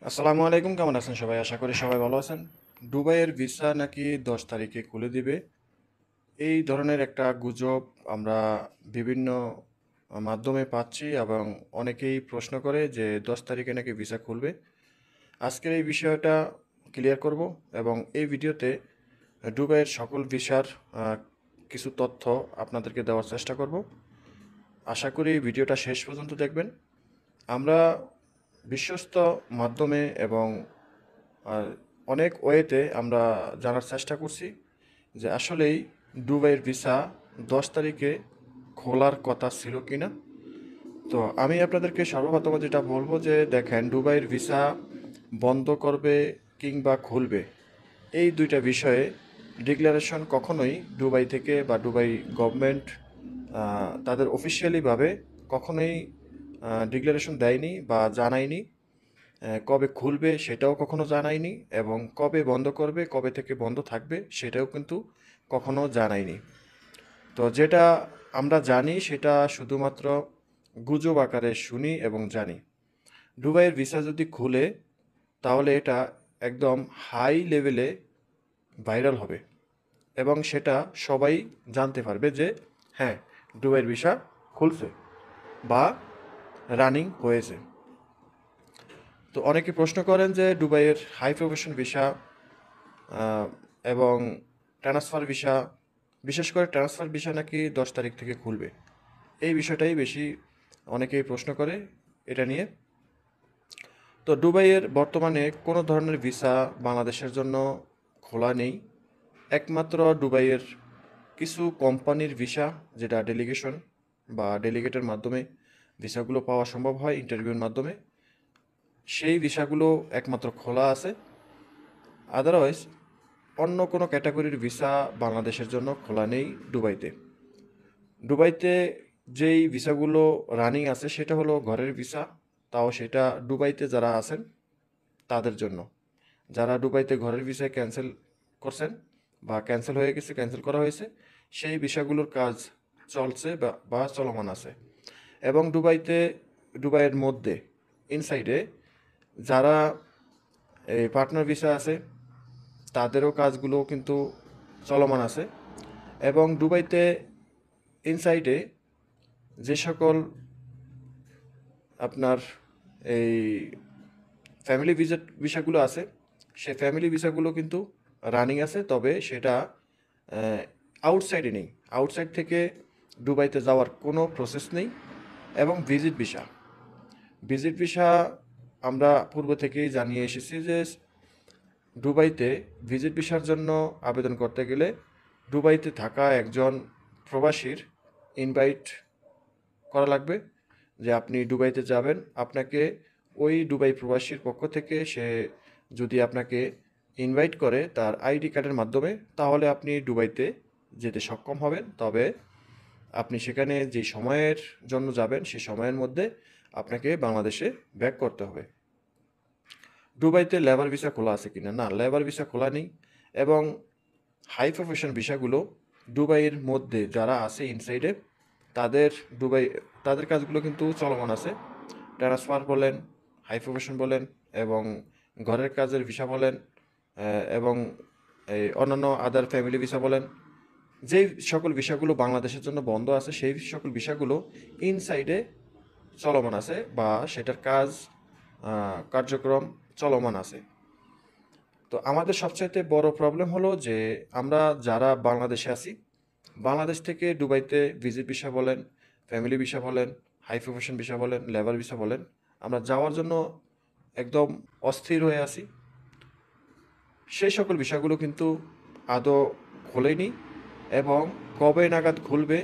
আসসালামু আলাইকুম, কেমন আছেন সবাই? আশা করি সবাই ভালো আছেন। দুবাইয়ের ভিসা নাকি 10 তারিখে খুলে দিবে, এই ধরনের একটা গুজব আমরা বিভিন্ন মাধ্যমে পাচ্ছি এবং অনেকেই প্রশ্ন করে যে 10 তারিখে নাকি ভিসা খুলবে। আজকের এই বিষয়টা ক্লিয়ার করব এবং এই ভিডিওতে দুবাইয়ের সকল ভিসার আহ, কিছু তথ্য আপনাদেরকে দেওয়ার চেষ্টা করব। আশা করি ভিডিওটা শেষ পর্যন্ত দেখবেন। আমরা বিশ্বস্ত মাধ্যমে এবং আর অনেক ওয়েতে আমরা জানার চেষ্টা করছি যে আসলেই দুবাইয়ের ভিসা 10 তারিখে খোলার কথা ছিল কিনা। তো আমি আপনাদেরকে সর্বপ্রথম যেটা বলবো যে দেখেন, দুবাইয়ের ভিসা বন্ধ করবে কিংবা খুলবে, এই দুইটা বিষয়ে ডিক্লারেশন কখনোই দুবাই থেকে বা দুবাই গভর্নমেন্ট তাদের অফিসিয়ালিভাবে কখনোই ডিক্লারেশন দেয়নি বা জানায়নি। কবে খুলবে সেটাও কখনো জানায়নি এবং কবে বন্ধ করবে, কবে থেকে বন্ধ থাকবে সেটাও কিন্তু কখনো জানায়নি। তো যেটা আমরা জানি সেটা শুধুমাত্র গুজব আকারে শুনি এবং জানি। দুবাইয়ের ভিসা যদি খুলে তাহলে এটা একদম হাই লেভেলে ভাইরাল হবে এবং সেটা সবাই জানতে পারবে যে হ্যাঁ, দুবাইয়ের ভিসা খুলছে বা রানিং হয়েছে। তো অনেকে প্রশ্ন করেন যে দুবাইয়ের হাই প্রফেশন ভিসা আহ, এবং ট্রান্সফার ভিসা, বিশেষ করে ট্রান্সফার ভিসা নাকি 10 তারিখ থেকে খুলবে, এই বিষয়টাই বেশি অনেকেই প্রশ্ন করে এটা নিয়ে। তো দুবাইয়ের বর্তমানে কোনো ধরনের ভিসা বাংলাদেশের জন্য খোলা নেই। একমাত্র দুবাইয়ের কিছু কোম্পানির ভিসা, যেটা ডেলিগেশন বা ডেলিগেটের মাধ্যমে ভিসাগুলো পাওয়া সম্ভব হয় ইন্টারভিউর মাধ্যমে, সেই ভিসাগুলো একমাত্র খোলা আছে। আদারওয়াইজ অন্য কোনো ক্যাটাগরির ভিসা বাংলাদেশের জন্য খোলা নেই দুবাইতে। দুবাইতে যেই ভিসাগুলো রানিং আছে সেটা হলো ঘরের ভিসা, তাও সেটা দুবাইতে যারা আছেন তাদের জন্য। যারা দুবাইতে ঘরের ভিসায় ক্যান্সেল করছেন বা ক্যান্সেল হয়ে গেছে, ক্যান্সেল করা হয়েছে, সেই ভিসাগুলোর কাজ চলছে বা চলমান আছে। এবং দুবাইয়ের মধ্যে ইনসাইডে যারা এই পার্টনার ভিসা আছে তাদেরও কাজগুলো কিন্তু চলমান আছে। এবং দুবাইতে ইনসাইডে যে সকল আপনার এই ফ্যামিলি ভিসাগুলো আছে, সে ফ্যামিলি ভিসাগুলো কিন্তু রানিং আছে, তবে সেটা আউটসাইডে নেই। আউটসাইড থেকে দুবাইতে যাওয়ার কোনো প্রসেস নেই। এবং ভিজিট ভিসা আমরা পূর্ব থেকেই জানিয়ে এসেছি যে দুবাইতে ভিজিট ভিসার জন্য আবেদন করতে গেলে দুবাইতে থাকা একজন প্রবাসীর ইনভাইট করা লাগবে যে আপনি দুবাইতে যাবেন। আপনাকে ওই দুবাই প্রবাসীর পক্ষ থেকে সে যদি আপনাকে ইনভাইট করে তার আইডি কার্ডের মাধ্যমে, তাহলে আপনি দুবাইতে যেতে সক্ষম হবেন। তবে আপনি সেখানে যে সময়ের জন্য যাবেন সে সময়ের মধ্যে আপনাকে বাংলাদেশে ব্যাক করতে হবে। দুবাইতে লেবার ভিসা খোলা আছে কিনা? না, লেবার ভিসা খোলা নেই। এবং হাই প্রফেশন ভিসাগুলো দুবাইয়ের মধ্যে যারা আছে ইনসাইডে, তাদের দুবাই তাদের কাজগুলো কিন্তু চলমান আছে। ট্রান্সফার বলেন, হাই প্রফেশন বলেন এবং ঘরের কাজের ভিসা বলেন, এবং এই অন্যান্য আদার ফ্যামিলি ভিসা বলেন, যেই সকল ভিসাগুলো বাংলাদেশের জন্য বন্ধ আছে সেই সকল ভিসাগুলো ইনসাইডে চলমান আছে বা সেটার কাজ কার্যক্রম চলমান আছে। তো আমাদের সবচাইতে বড় প্রবলেম হলো যে আমরা যারা বাংলাদেশে আছি, বাংলাদেশ থেকে দুবাইতে ভিজিট ভিসা বলেন, ফ্যামিলি ভিসা বলেন, হাই প্রফেশন ভিসা বলেন, লেবার ভিসা বলেন, আমরা যাওয়ার জন্য একদম অস্থির হয়ে আছি। সেই সকল বিষয়গুলো কিন্তু আদৌ খোলেনি এবং কবে নাগাদ খুলবে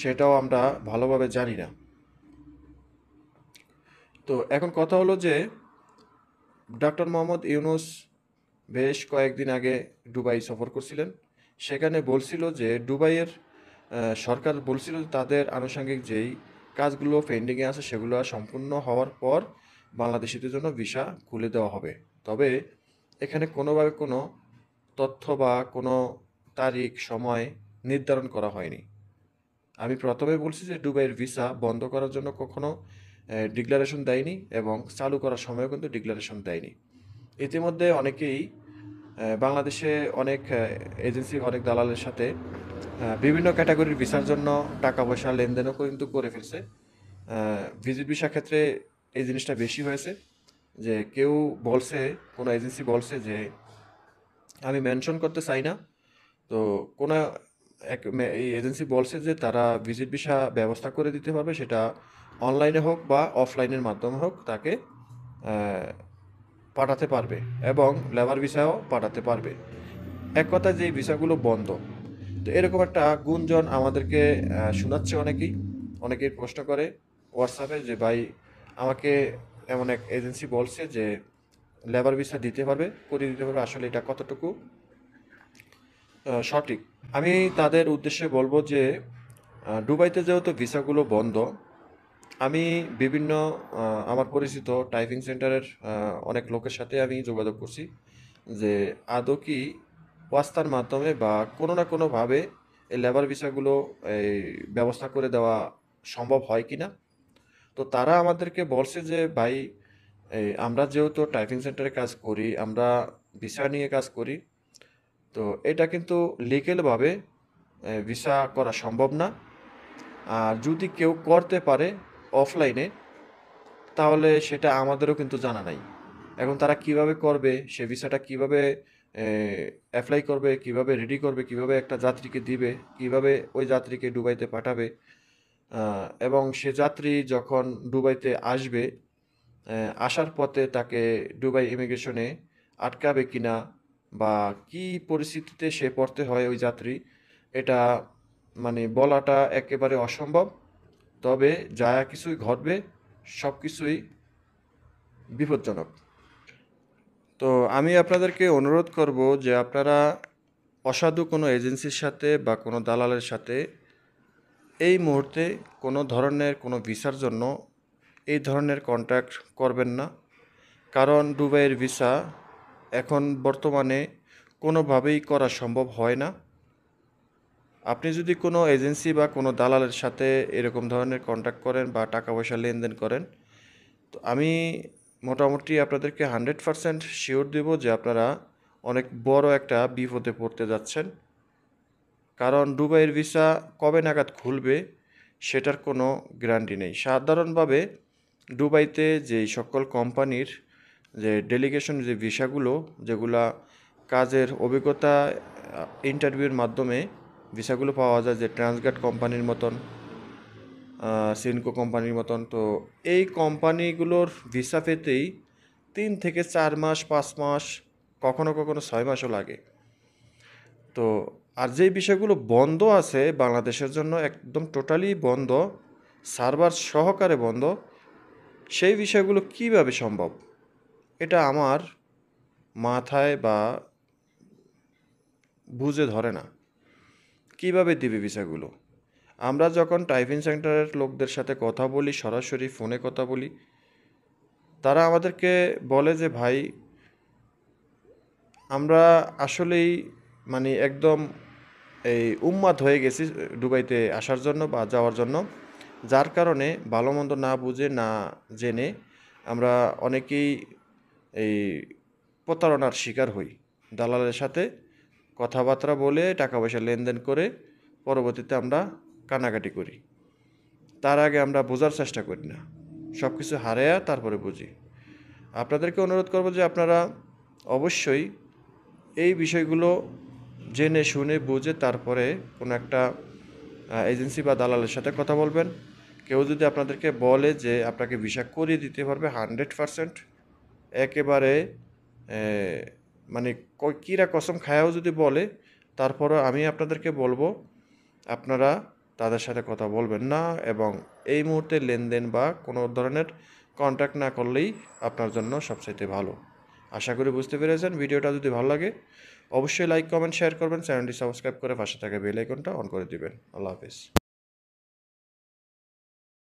সেটাও আমরা ভালোভাবে জানি না। তো এখন কথা হলো যে ডক্টর মোহাম্মদ ইউনুস বেশ কয়েকদিন আগে দুবাই সফর করছিলেন। সেখানে বলছিল যে দুবাইয়ের সরকার বলছিল যে তাদের আনুষঙ্গিক যেই কাজগুলো পেন্ডিংয়ে আছে সেগুলো সম্পূর্ণ হওয়ার পর বাংলাদেশিদের জন্য ভিসা খুলে দেওয়া হবে। তবে এখানে কোনোভাবে কোনো তথ্য বা কোনো তারিখ সময় নির্ধারণ করা হয়নি। আমি প্রথমে বলছি যে দুবাইয়ের ভিসা বন্ধ করার জন্য কখনো ডিক্লারেশন দেয়নি এবং চালু করার সময়ও কিন্তু ডিক্লারেশন দেয়নি। ইতিমধ্যে অনেকেই বাংলাদেশে অনেক এজেন্সি, অনেক দালালের সাথে বিভিন্ন ক্যাটাগরির ভিসার জন্য টাকা পয়সা লেনদেনও কিন্তু করে ফেলছে। ভিজিট ভিসা ক্ষেত্রে এই জিনিসটা বেশি হয়েছে যে কেউ বলছে, কোনো এজেন্সি বলছে যে আমি মেনশন করতে চাই না, তো কোনো এই এজেন্সি বলছে যে তারা ভিজিট ভিসা ব্যবস্থা করে দিতে পারবে, সেটা অনলাইনে হোক বা অফলাইনের মাধ্যমে হোক তাকে পাঠাতে পারবে এবং লেবার ভিসাও পাঠাতে পারবে। এক কথায় যে ভিসাগুলো বন্ধ, তো এরকম একটা গুঞ্জন আমাদেরকে শোনাচ্ছে অনেকেই প্রশ্ন করে হোয়াটসঅ্যাপে যে ভাই আমাকে এমন এক এজেন্সি বলছে যে লেবার ভিসা দিতে পারবে, করে দিতে পারবে, আসলে এটা কতটুকু সঠিক? আমি তাদের উদ্দেশ্যে বলবো যে দুবাইতে যেহেতু ভিসাগুলো বন্ধ, আমি বিভিন্ন আমার পরিচিত টাইপিং সেন্টারের অনেক লোকের সাথে আমি যোগাযোগ করছি যে আদৌ কি ওয়াস্তার মাধ্যমে বা কোনো না কোনোভাবে এই লেবার ভিসাগুলো এই ব্যবস্থা করে দেওয়া সম্ভব হয় কি না। তো তারা আমাদেরকে বলছে যে ভাই আমরা যেহেতু টাইপিং সেন্টারে কাজ করি, আমরা ভিসা নিয়ে কাজ করি, তো এটা কিন্তু লিগ্যালভাবে ভিসা করা সম্ভব না। আর যদি কেউ করতে পারে অফলাইনে, তাহলে সেটা আমাদেরও কিন্তু জানা নাই। এখন তারা কিভাবে করবে, সে ভিসাটা কিভাবে অ্যাপ্লাই করবে, কিভাবে রেডি করবে, কিভাবে একটা যাত্রীকে দিবে, কিভাবে ওই যাত্রীকে দুবাইতে পাঠাবে, এবং সে যাত্রী যখন দুবাইতে আসবে, আসার পথে তাকে দুবাই ইমিগ্রেশনে আটকাবে কিনা বা কি পরিস্থিতিতে সে পড়তে হয় ওই যাত্রী, এটা মানে বলাটা একেবারে অসম্ভব। তবে যা কিছুই ঘটবে সব কিছুই বিপজ্জনক। তো আমি আপনাদেরকে অনুরোধ করব যে আপনারা অসাধু কোনো এজেন্সির সাথে বা কোনো দালালের সাথে এই মুহূর্তে কোনো ধরনের কোনো ভিসার জন্য এই ধরনের কন্ট্যাক্ট করবেন না। কারণ দুবাইয়ের ভিসা এখন বর্তমানে কোনোভাবেই করা সম্ভব হয় না। আপনি যদি কোনো এজেন্সি বা কোনো দালালের সাথে এরকম ধরনের কন্ট্যাক্ট করেন বা টাকা পয়সা লেনদেন করেন, তো আমি মোটামুটি আপনাদেরকে 100% শিওর দেব যে আপনারা অনেক বড় একটা বিপদে পড়তে যাচ্ছেন। কারণ দুবাইয়ের ভিসা কবে নাগাদ খুলবে সেটার কোনো গ্যারান্টি নেই। সাধারণভাবে দুবাইতে যেই সকল কোম্পানির যে ডেলিগেশন যে ভিসাগুলো, যেগুলা কাজের অভিজ্ঞতা ইন্টারভিউর মাধ্যমে ভিসাগুলো পাওয়া যায়, যে ট্রান্সগার্ড কোম্পানির মতন, সিনকো কোম্পানির মতন, তো এই কোম্পানিগুলোর ভিসা পেতেই 3 থেকে 4 মাস, 5 মাস, কখনো কখনো 6 মাসও লাগে। তো আর যেই বিষয়গুলো বন্ধ আছে বাংলাদেশের জন্য, একদম টোটালি বন্ধ, সার্ভার সহকারে বন্ধ, সেই বিষয়গুলো কিভাবে সম্ভব? এটা আমার মাথায় বা বুঝে ধরে না। কিভাবে দিবে ভিসাগুলো? আমরা যখন টাইপিং সেন্টারের লোকদের সাথে কথা বলি, সরাসরি ফোনে কথা বলি, তারা আমাদেরকে বলে যে ভাই আমরা আসলেই মানে একদম এই উন্মাদ হয়ে গেছি দুবাইতে আসার জন্য বা যাওয়ার জন্য, যার কারণে ভালো মন্দ না বুঝে না জেনে আমরা অনেকেই এই প্রতারণার শিকার হই। দালালের সাথে কথাবার্তা বলে টাকা পয়সা লেনদেন করে পরবর্তীতে আমরা কানাকাটি করি। তার আগে আমরা বোঝার চেষ্টা করি না, সব কিছু হারায়া তারপরে বুঝি। আপনাদেরকে অনুরোধ করব যে আপনারা অবশ্যই এই বিষয়গুলো জেনে শুনে বুঝে তারপরে কোনো একটা এজেন্সি বা দালালের সাথে কথা বলবেন। কেউ যদি আপনাদেরকে বলে যে আপনাকে ভিসা করিয়ে দিতে পারবে 100%, একেবারে মানে কিরা কসম খায়াও যদি বলে, তারপরও আমি আপনাদেরকে বলবো আপনারা তাদের সাথে কথা বলবেন না এবং এই মুহূর্তে লেনদেন বা কোনো ধরনের কন্ট্যাক্ট না করলেই আপনার জন্য সবচাইতে ভালো। আশা করি বুঝতে পেরেছেন। ভিডিওটা যদি ভালো লাগে অবশ্যই লাইক, কমেন্ট, শেয়ার করবেন। চ্যানেলটি সাবস্ক্রাইব করে পাশে থাকা বেল আইকনটা অন করে দিবেন। আল্লাহ হাফেজ।